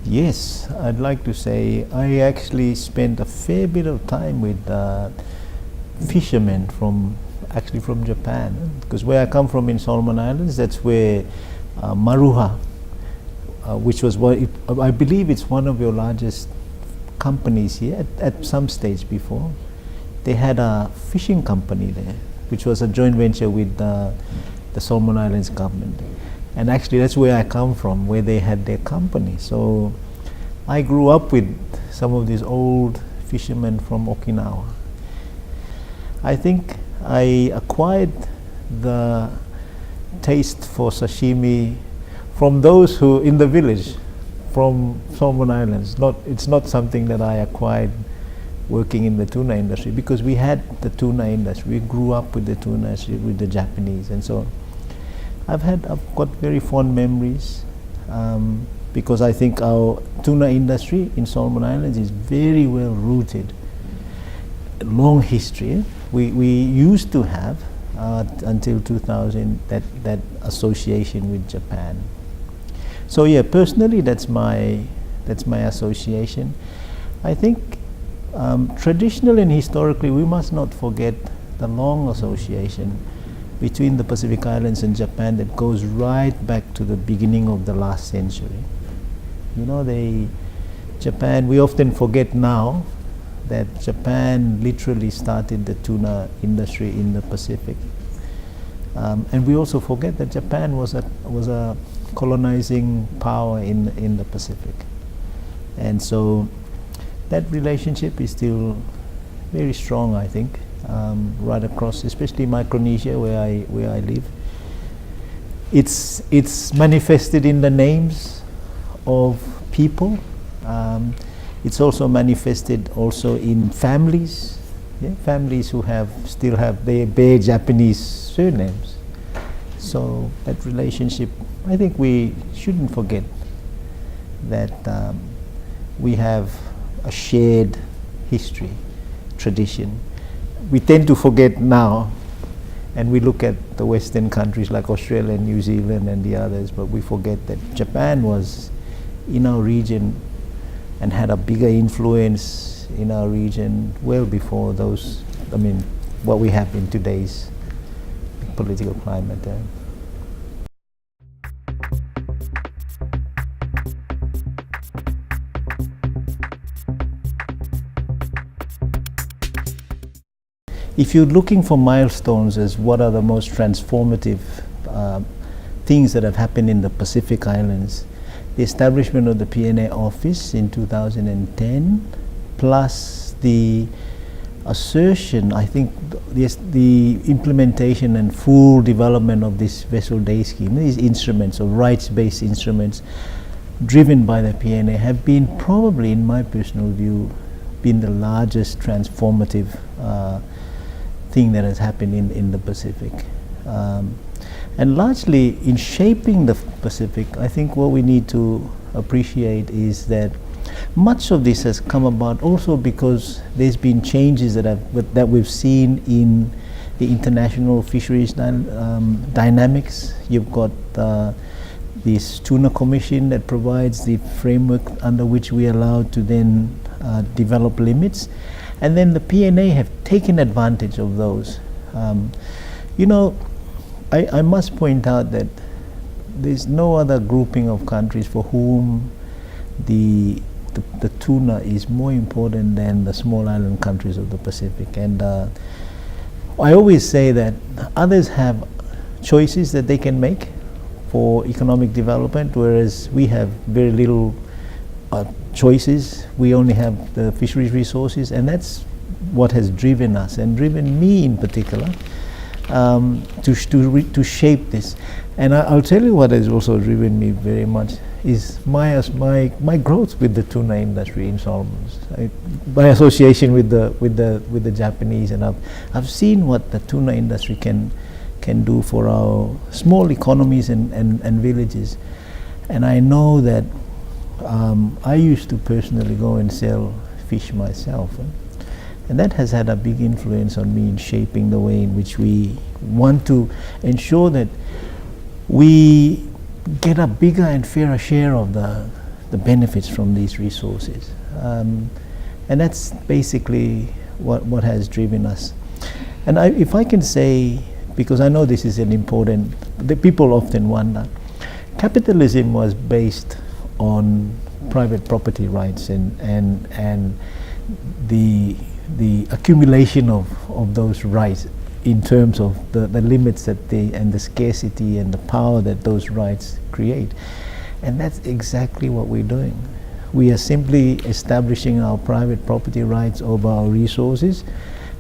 Yes, I'd like to say I actually spent a fair bit of time with fishermen from Japan, because where I come from in Solomon Islands, that's where Maruha, which was I believe it's one of your largest companies here at some stage before. They had a fishing company there, which was a joint venture with the Solomon Islands government. And actually that's where I come from, where they had their company. So I grew up with some of these old fishermen from Okinawa. I think I acquired the taste for sashimi from those who in the village from Solomon Islands. It's not something that I acquired working in the tuna industry, because we had the tuna industry. We grew up with the tuna industry, with the Japanese, and so on. I've got very fond memories, because I think our tuna industry in Solomon Islands is very well rooted. Long history. We used to have until 2000 that association with Japan. So yeah, personally that's my association. I think traditionally and historically we must not forget the long association between the Pacific Islands and Japan that goes right back to the beginning of the last century. You know, Japan, we often forget now that Japan literally started the tuna industry in the Pacific. And we also forget that Japan was a colonizing power in the Pacific. And so that relationship is still very strong, I think, right across, especially Micronesia where I live. It's manifested in the names of people. It's also manifested also in families, families who still bear Japanese surnames. So that relationship, I think we shouldn't forget that we have a shared history, tradition. We tend to forget now, and we look at the Western countries like Australia and New Zealand and the others, but we forget that Japan was in our region and had a bigger influence in our region well before those, what we have in today's political climate. If you're looking for milestones as what are the most transformative things that have happened in the Pacific Islands, the establishment of the PNA office in 2010, plus the assertion, I think, the implementation and full development of this vessel day scheme, these instruments or rights-based instruments driven by the PNA have been probably, in my personal view, been the largest transformative thing that has happened in the Pacific. And largely in shaping the Pacific, I think what we need to appreciate is that much of this has come about also because there's been changes that we've seen in the international fisheries dynamics. You've got this Tuna Commission that provides the framework under which we are allowed to then develop limits. And then the PNA have taken advantage of those. I must point out that there's no other grouping of countries for whom the tuna is more important than the small island countries of the Pacific. And I always say that others have choices that they can make for economic development, whereas we have very little choices. We only have the fisheries resources, and that's what has driven us and driven me in particular to shape this. And I'll tell you what has also driven me very much is my growth with the tuna industry in Solomons. My association with the Japanese, and I've seen what the tuna industry can do for our small economies and villages. And I know that I used to personally go and sell fish myself. And that has had a big influence on me in shaping the way in which we want to ensure that we get a bigger and fairer share of the the benefits from these resources. And that's basically what has driven us. And if I can say, because I know this is an important, the people often wonder, capitalism was based on private property rights and the accumulation of those rights in terms of the limits that and the scarcity and the power that those rights create. And that's exactly what we're doing. We are simply establishing our private property rights over our resources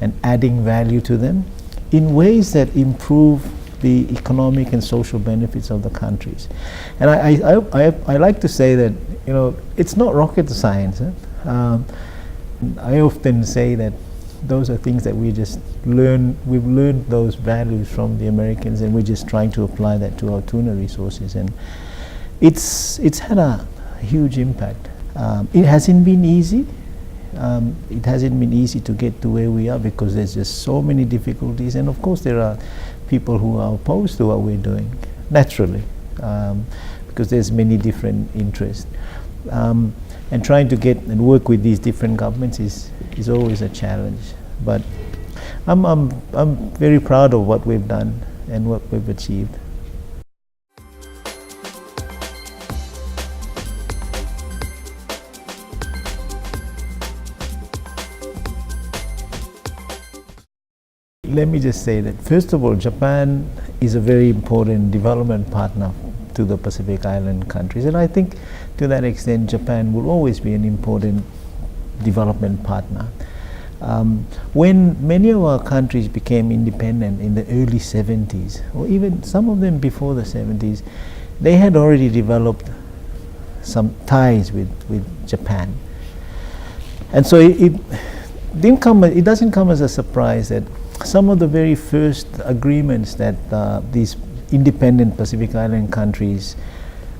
and adding value to them in ways that improve the economic and social benefits of the countries. And I like to say that, you know, it's not rocket science. I often say that those are things that we just learn. We've learned those values from the Americans, and we're just trying to apply that to our tuna resources, and it's had a huge impact. It hasn't been easy. It hasn't been easy to get to where we are because there's just so many difficulties, and of course there are people who are opposed to what we're doing, naturally, because there's many different interests. And trying to get and work with these different governments is always a challenge. But I'm very proud of what we've done and what we've achieved. Let me just say that, first of all, Japan is a very important development partner to the Pacific Island countries, and I think to that extent Japan will always be an important development partner. When many of our countries became independent in the early 70s, or even some of them before the 70s, they had already developed some ties with Japan. And so it doesn't come as a surprise that some of the very first agreements that these independent Pacific Island countries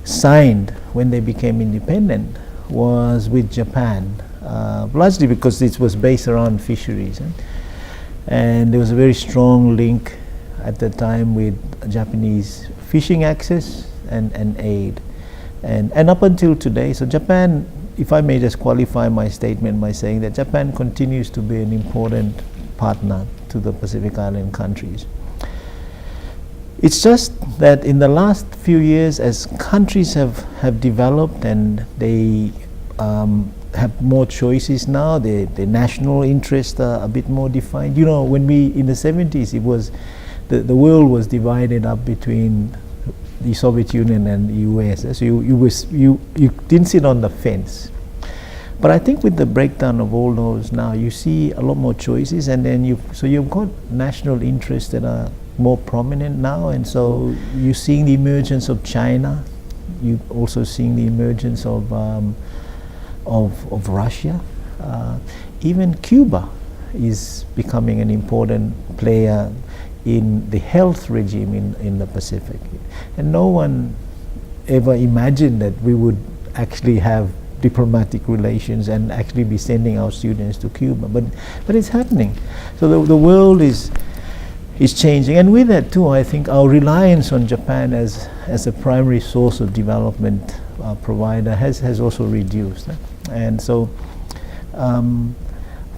signed when they became independent was with Japan, largely because it was based around fisheries, and there was a very strong link at the time with Japanese fishing access and aid, and up until today. So Japan, if I may just qualify my statement by saying that Japan continues to be an important partner to the Pacific Island countries. It's just that in the last few years, as countries have developed and they have more choices now, their national interests are a bit more defined. You know, when in the 70s, it was, the world was divided up between the Soviet Union and the US. So you didn't sit on the fence. But I think with the breakdown of all those now, you see a lot more choices, and then you've got national interests that are more prominent now, and so you're seeing the emergence of China. You're also seeing the emergence of Russia. Even Cuba is becoming an important player in the health regime in the Pacific, and no one ever imagined that we would actually have diplomatic relations and actually be sending our students to Cuba, but it's happening. So the world is changing, and with that too, I think our reliance on Japan as a primary source of development provider has also reduced. And so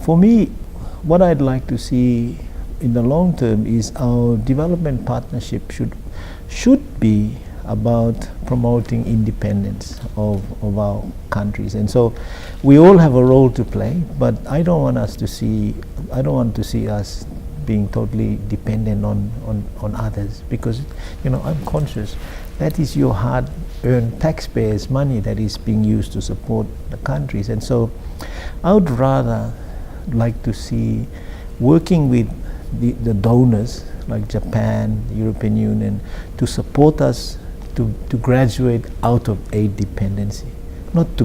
for me, what I'd like to see in the long term is our development partnership should be about promoting independence of our countries, and so we all have a role to play. But I don't want to see us being totally dependent on others, because I'm conscious that is your hard-earned taxpayers' money that is being used to support the countries, and so I would rather like to see working with the donors like Japan, the European Union, to support us to graduate out of aid dependency, not to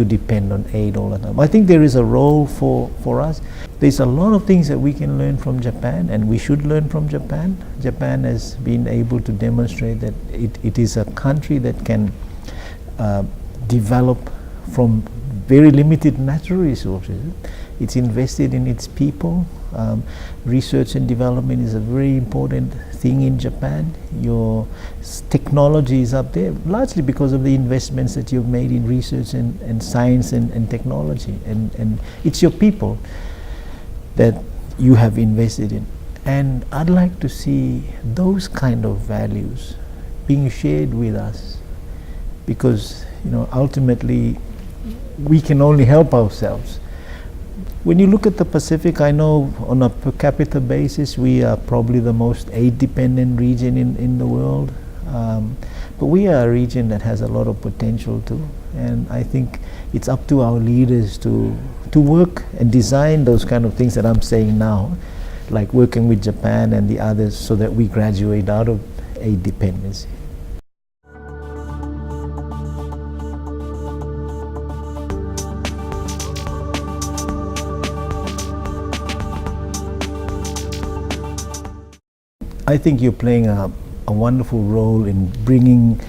depend on aid all the time. I think there is a role for us. There's a lot of things that we can learn from Japan, and we should learn from Japan. Japan has been able to demonstrate that it is a country that can develop from very limited natural resources. It's invested in its people. Research and development is a very important thing in Japan. Your technology is up there, largely because of the investments that you've made in research and science and technology. And it's your people that you have invested in. And I'd like to see those kind of values being shared with us, because ultimately we can only help ourselves. When you look at the Pacific, I know on a per capita basis we are probably the most aid-dependent region in the world, but we are a region that has a lot of potential too, and I think it's up to our leaders to work and design those kind of things that I'm saying now, like working with Japan and the others, so that we graduate out of aid dependency. I think you're playing a wonderful role in bringing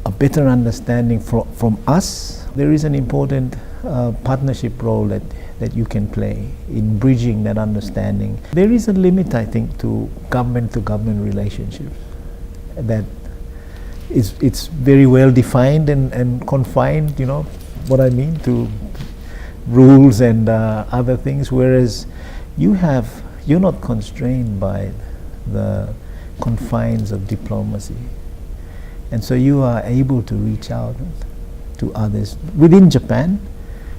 a better understanding from us. There is an important partnership role that you can play in bridging that understanding. There is a limit, I think, to government relationships. That it's very well defined and confined, what I mean, to rules and other things, whereas you're not constrained by the confines of diplomacy, and so you are able to reach out to others within Japan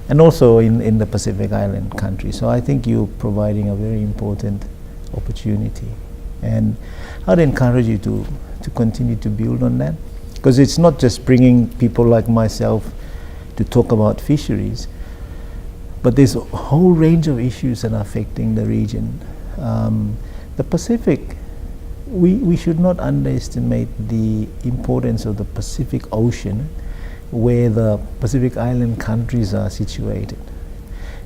and also in the Pacific Island countries. So I think you're providing a very important opportunity, and I'd encourage you to continue to build on that, because it's not just bringing people like myself to talk about fisheries, but there's a whole range of issues that are affecting the region. The Pacific, we should not underestimate the importance of the Pacific Ocean, where the Pacific Island countries are situated.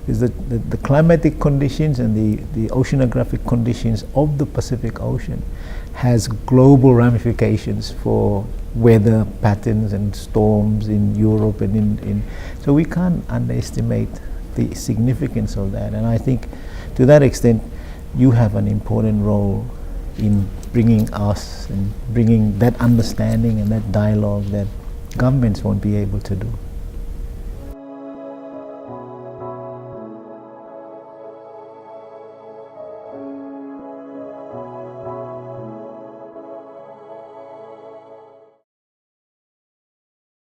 Because the climatic conditions and the oceanographic conditions of the Pacific Ocean has global ramifications for weather patterns and storms in Europe and so we can't underestimate the significance of that. And I think to that extent you have an important role in bringing us and bringing that understanding and that dialogue that governments won't be able to do.